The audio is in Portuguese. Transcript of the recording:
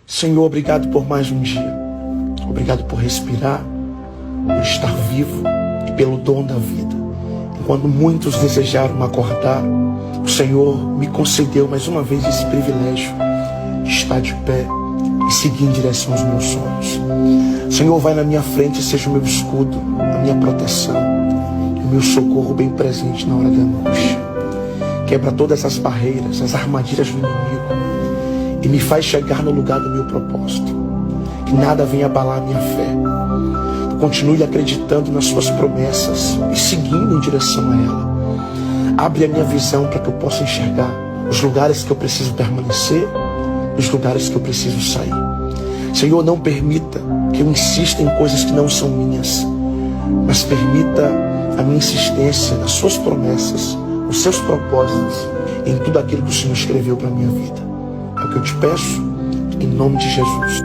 Senhor, obrigado por mais um dia. Obrigado por respirar, por estar vivo e pelo dom da vida. Enquanto muitos desejaram acordar, o Senhor me concedeu mais uma vez esse privilégio de estar de pé e seguir em direção aos meus sonhos. Senhor, vai na minha frente e seja o meu escudo, a minha proteção e o meu socorro bem presente na hora da angústia. Quebra todas as barreiras, as armadilhas do inimigo e me faz chegar no lugar do meu propósito. Que nada venha abalar a minha fé. Continue acreditando nas suas promessas e seguindo em direção a ela. Abre a minha visão para que eu possa enxergar os lugares que eu preciso permanecer e os lugares que eu preciso sair. Senhor, não permita que eu insista em coisas que não são minhas, mas permita a minha insistência nas suas promessas, nos seus propósitos, em tudo aquilo que o Senhor escreveu para a minha vida. É o que eu te peço, em nome de Jesus.